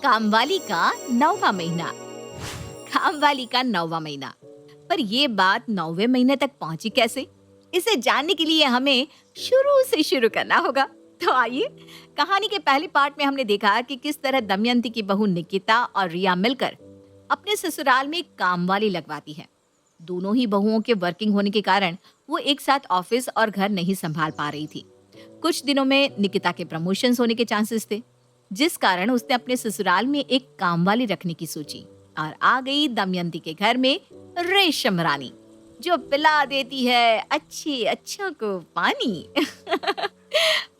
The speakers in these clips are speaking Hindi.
कामवाली का 9वां महीना। कामवाली का 9वां महीना। पर ये बात 9वें महीने तक पहुंची कैसे? इसे जानने के लिए हमें शुरू से शुरू करना होगा। तो आइए, कहानी के पहले पार्ट में हमने देखा कि किस तरह दमयंती की बहू निकिता और रिया मिलकर अपने ससुराल में कामवाली लगवाती है। दोनों ही बहुओं के वर्किंग होने के कारण वो एक साथ ऑफिस और घर नहीं संभाल पा रही थी। कुछ दिनों में निकिता के प्रमोशंस होने के चांसेस थे, जिस कारण उसने अपने ससुराल में एक कामवाली रखने की सोची और आ गई दमयंती के घर में रेशम रानी, जो पिला देती है अच्छे अच्छों को पानी।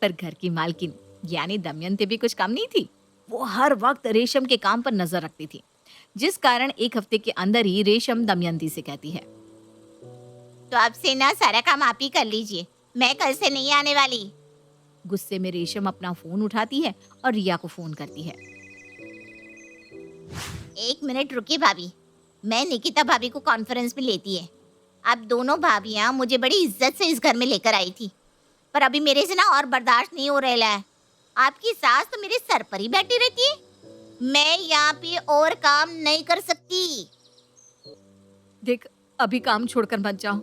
पर घर की मालकिन यानी दमयंती भी कुछ कम नहीं थी। वो हर वक्त रेशम के काम पर नजर रखती थी, जिस कारण एक हफ्ते के अंदर ही रेशम दमयंती से कहती है, तो अब से ना सारा काम आप ही कर लीजिए, मैं कल से नहीं आने वाली। गुस्से में रेशम अपना फोन उठाती है और रिया को फोन करती है। 1 मिनट रुकिए भाभी, मैं निकिता भाभी को कॉन्फ्रेंस में लेती है। अब दोनों भाभियां मुझे बड़ी इज्जत से इस घर में लेकर आई थी, पर अभी मेरे से ना और बर्दाश्त नहीं हो रहा है। आपकी सास तो मेरे सर पर ही बैठी रहती है, मैं यहाँ पे और काम नहीं कर सकती। देख, अभी काम छोड़कर मत जाओ,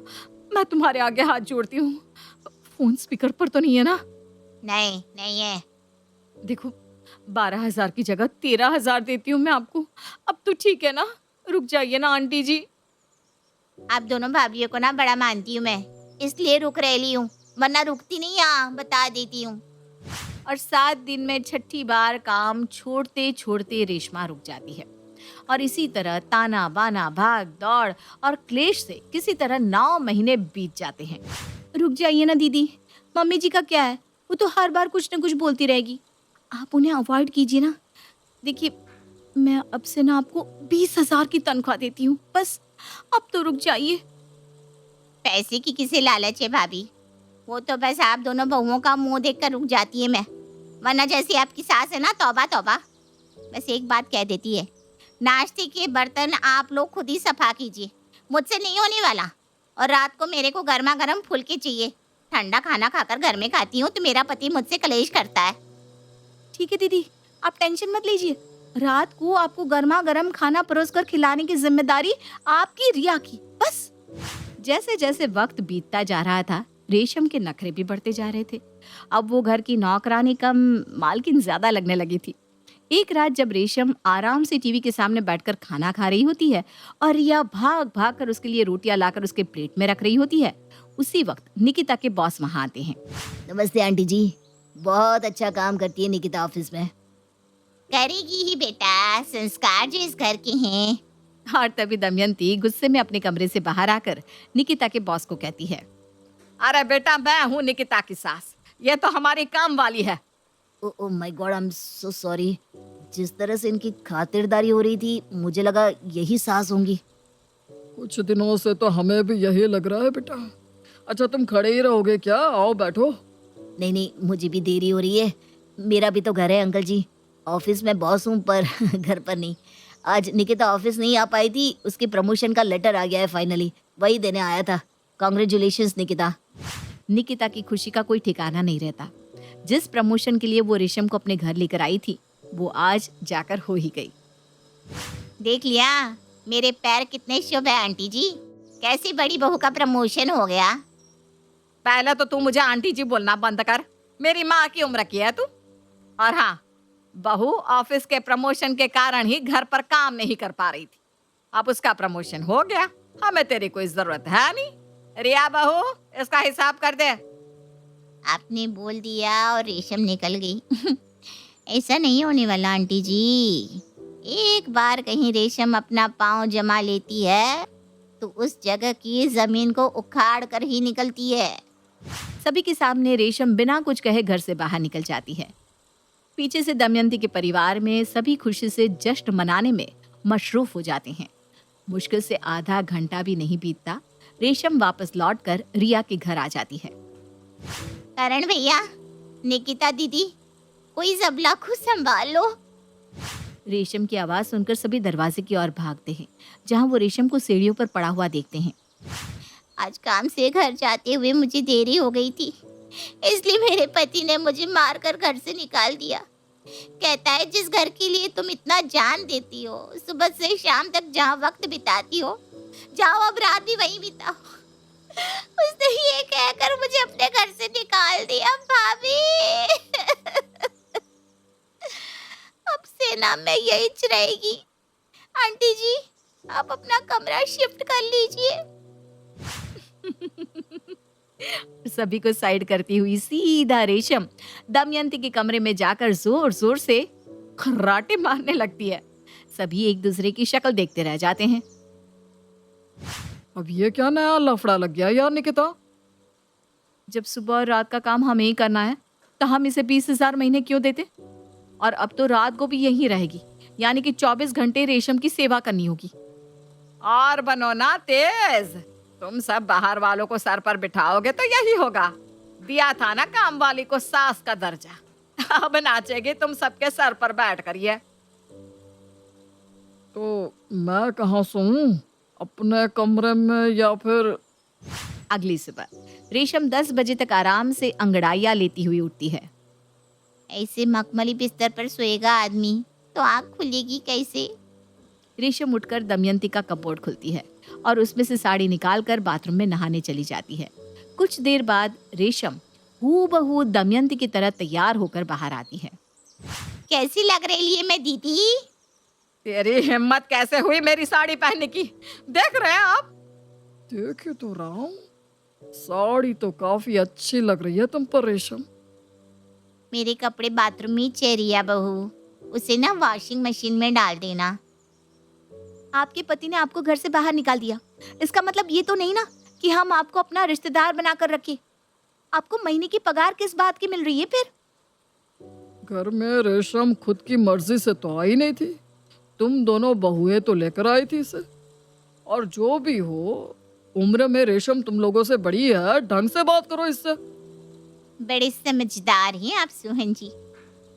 मैं तुम्हारे आगे हाथ जोड़ती हूँ। फोन स्पीकर पर तो नहीं है ना? नहीं नहीं है। देखो, 12,000 की जगह 13,000 देती हूँ मैं आपको। अब तो ठीक है ना? रुक जाइए ना आंटी जी। आप दोनों भाभियों को ना बड़ा मानती हूँ मैं, इसलिए रुक रही हूँ, वरना रुकती नहीं, यहाँ बता देती हूँ। और 7 दिन में छठी बार काम छोड़ते छोड़ते रेशमा रुक जाती है। और इसी तरह ताना बाना, भाग दौड़ और क्लेश से किसी तरह 9 महीने बीत जाते हैं। रुक जाइए ना दीदी, मम्मी जी का क्या है, वो तो हर बार कुछ न कुछ बोलती रहेगी, आप उन्हें अवॉइड कीजिए ना। देखिए, मैं अब से ना आपको 20,000 की तनख्वाह देती हूँ, बस अब तो रुक जाइए। पैसे की किसे लालच है भाभी, वो तो बस आप दोनों बहुओं का मुंह देखकर रुक जाती है मैं, वरना जैसी आपकी सास है ना, तौबा तौबा। बस एक बात कह देती है, नाश्ते के बर्तन आप लोग खुद ही सफा कीजिए, मुझसे नहीं होने वाला। और रात को मेरे को गर्मा गर्म फुलके चाहिए, ठंडा खाना खाकर घर में खाती हूँ तो मेरा पति मुझसे कलेश करता है। ठीक है दीदी, आप टेंशन मत लीजिए, रात को आपको गर्मा गर्म खाना परोसकर खिलाने की जिम्मेदारी आपकी, रिया की, बस। जैसे जैसे वक्त बीतता जा रहा था, रेशम के नखरे भी बढ़ते जा रहे थे। अब वो घर की नौकरानी कम मालकिन ज्यादा लगने लगी थी। एक रात जब रेशम आराम से टीवी के सामने बैठकर खाना खा रही होती है और रिया भाग भाग कर उसके लिए रोटियां लाकर उसके प्लेट में रख रही होती है, उसी वक्त निकिता के बॉस वहां आते हैं। नमस्ते आंटी जी, बहुत अच्छा काम करती है निकिता ऑफिस में। करेगी ही बेटा, संस्कार जो इस घर के हैं। और तभी दमयंती गुस्से में अपने कमरे से बाहर आकर निकिता के बॉस को कहती है, अरे बेटा, मैं हूँ निकिता की सास, ये तो हमारी काम वाली है। Oh my God, I am so sorry. जिस तरह से इनकी खातिरदारी हो रही थी, मुझे लगा यही सास होंगी। कुछ दिनों से तो हमें भी यही लग रहा है बेटा। अच्छा, तुम खड़े ही रहोगे क्या? आओ बैठो। नहीं नहीं, मुझे भी देरी हो रही है, मेरा भी तो घर है अंकल जी। ऑफिस में बॉस हूँ पर घर पर नहीं। आज निकिता ऑफिस नहीं आ पाई थी, उसके प्रमोशन का लेटर आ गया है फाइनली, वही देने आया था। कांग्रेचुलेशंस निकिता। निकिता की खुशी का कोई ठिकाना नहीं रहता। जिस प्रमोशन के लिए वो रेशम को अपने घर लेकर आई थी, वो आज जाकर हो ही गई। देख लिया मेरे पैर कितने शुभ है आंटी जी, कैसी बड़ी बहू का प्रमोशन हो गया। पहले तो तू मुझे आंटी जी बोलना बंद कर, मेरी माँ की उम्र की है तू। और हाँ, बहू ऑफिस के प्रमोशन के कारण ही घर पर काम नहीं कर पा रही थी, अब उसका प्रमोशन हो गया, हमें तेरी कोई जरूरत है नहीं। रिया बहू, इसका हिसाब कर दे। आपने बोल दिया और रेशम निकल गई। ऐसा नहीं होने वाला आंटी जी, एक बार कहीं रेशम अपना पाँव जमा लेती है तो उस जगह की जमीन को उखाड़ कर ही निकलती है। सभी के सामने रेशम बिना कुछ कहे घर से बाहर निकल जाती है। पीछे से दमयंती के परिवार में सभी खुशी से जश्न मनाने में मशरूफ हो जाते हैं। मुश्किल से आधा घंटा भी नहीं बीतता, रेशम वापस लौटकर रिया के घर आ जाती है। करण भैया, निकिता दीदी, कोई जबला को संभाल लो। रेशम की आवाज सुनकर सभी दरवाजे की ओर भागते हैं, जहां वो रेशम को सीढ़ियों पर पड़ा हुआ देखते हैं। आज काम से घर जाते हुए मुझे देरी हो गई थी, इसलिए मेरे पति ने मुझे मारकर घर से निकाल दिया। कहता है जिस घर के लिए तुम इतना जान देती हो, सुबह से शाम तक जहाँ वक्त बिताती हो, जाओ अब रात भी वहीं बिताओ। उसने ये कहकर मुझे अपने घर से निकाल दिया भाभी। अब से ना मैं यही रहेगी। आंटी जी, आप अपना कमरा शिफ्ट कर लीजिए। सभी को साइड करती हुई सीधा रेशम दमयंती के कमरे में जाकर जोर जोर से खर्राटे मारने लगती है। सभी एक दूसरे की शक्ल देखते रह जाते हैं। अब ये क्या नया लफड़ा लग गया यार निकिता? जब सुबह और रात का काम हमें ही करना है तो हम इसे 20,000 महीने क्यों देते? और अब तो रात को भी यहीं रहेगी, यानी कि 24 घंटे रेशम की सेवा करनी होगी। और बनो ना तेज, तुम सब बाहर वालों को सर पर बिठाओगे तो यही होगा। दिया था ना काम वाली को सास का दर्जा, अब नाचेगी तुम सबके सर पर बैठ कर। ये तो मैं कहाँ सोऊं? अपने कमरे में या फिर? अगली सुबह रेशम 10 बजे तक आराम से अंगड़ाइयाँ लेती हुई उठती है। ऐसे मखमली बिस्तर पर सोएगा आदमी तो आँख खुलेगी कैसे? रेशम उठकर दमयंती का कपबोर्ड खुलती है और उसमें से साड़ी निकालकर बाथरूम में नहाने चली जाती है। कुछ देर बाद रेशम हूबहू दमयंती की तरह तैयार होकर बाहर आती है। कैसी लग रही है मैं दीदी? तेरी हिम्मत कैसे हुई मेरी साड़ी पहनने की? देख रहे हैं आप? देख ही तो रहा हूँ, साड़ी तो काफी अच्छी लग रही है तुम पर रेशम। मेरे कपड़े बाथरूम में चेरिया बहू, उसे ना वॉशिंग मशीन में डाल देना। आपके पति ने आपको घर से बाहर निकाल दिया, इसका मतलब ये तो नहीं ना कि हम आपको अपना रिश्तेदार बनाकर रखें। आपको महीने की पगार किस बात की मिल रही है फिर? घर में रेशम खुद की मर्जी से तो आई नहीं थी, तुम दोनों बहुएं तो लेकर आई थी इसे। और जो भी हो, उम्र में रेशम तुम लोगों से बड़ी है, ढंग से बात करो इससे। बड़े समझदार हैं आप सोहन जी।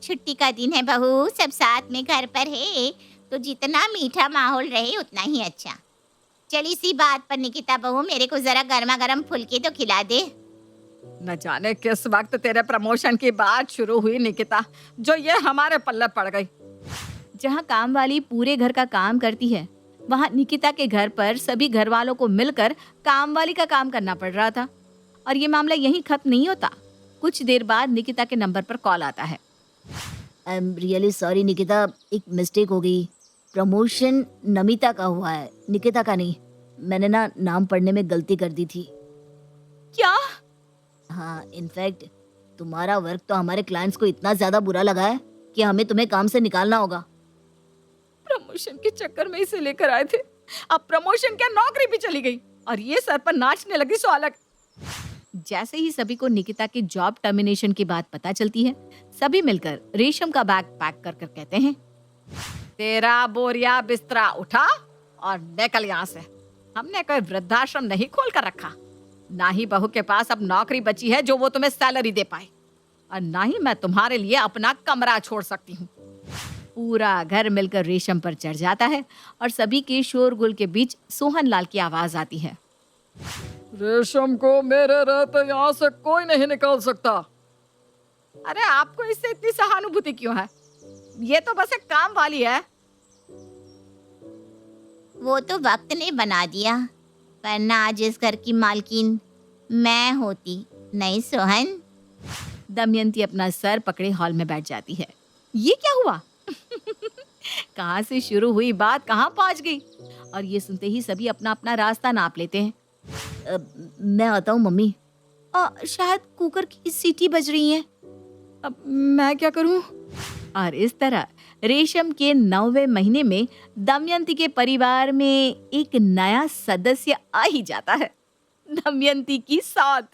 छुट्टी का दिन है बहू, सब साथ में घर पर है तो जितना मीठा माहौल रहे उतना ही अच्छा। चल इसी बात पर निकिता बहू, मेरे को जरा गर्मा गर्म फुल्की तो खिला दे। न जाने किस वक्त तेरे प्रमोशन की बात शुरू हुई निकिता, जो ये हमारे पल्ले पड़ गई। जहाँ काम वाली पूरे घर का काम करती है, वहाँ निकिता के घर पर सभी घर वालों को मिलकर काम वाली का काम करना पड़ रहा था। और ये मामला यहीं खत्म नहीं होता। कुछ देर बाद निकिता के नंबर पर कॉल आता है। I am really sorry Nikita, एक मिस्टेक हो गई। प्रमोशन नमिता का हुआ है, निकिता का नहीं। मैंने ना नाम पढ़ने में गलती कर दी थी। क्या? हाँ, इनफैक्ट तुम्हारा वर्क तो हमारे क्लाइंट्स को इतना ज्यादा बुरा लगा है कि हमें तुम्हें काम से निकालना होगा। प्रमोशन के चक्कर में इसे लेकर आए थे, अब प्रमोशन क्या नौकरी भी चली गई और ये सर पर नाचने लगी सो अलग। जैसे ही सभी को निकिता के जॉब टर्मिनेशन की बात पता चलती है, सभी मिलकर रेशम का बैग पैक कर कर कहते हैं, तेरा बोरिया बिस्तरा उठा और निकल यहाँ से। हमने कोई वृद्धाश्रम नहीं खोल कर रखा, ना ही बहू के पास अब नौकरी बची है जो वो तुम्हें सैलरी दे पाए, और ना ही मैं तुम्हारे लिए अपना कमरा छोड़ सकती हूँ। पूरा घर मिलकर रेशम पर चढ़ जाता है और सभी के शोरगुल के बीच सोहन लाल की आवाज आती है, रेशम को मेरे रहते यहाँ से कोई नहीं निकाल सकता। अरे आपको इससे इतनी सहानुभूति क्यों है? ये तो बस एक काम वाली है। वो तो वक्त ने बना दिया, वरना आज इस घर की मालकिन मैं होती, नहीं सोहन? दमयंती अपना सर पकड़े हॉल में बैठ जाती है। ये क्या हुआ? कहाँ से शुरू हुई बात कहाँ पहुँच गई? और ये सुनते ही सभी अपना अपना रास्ता नाप लेते हैं। मैं आता हूँ मम्मी। शायद कुकर की सीटी बज रही है। अब मैं क्या करूं? और इस तरह रेशम के 9वें महीने में दमयंती के परिवार में एक नया सदस्य आ ही जाता है, दमयंती की सौत।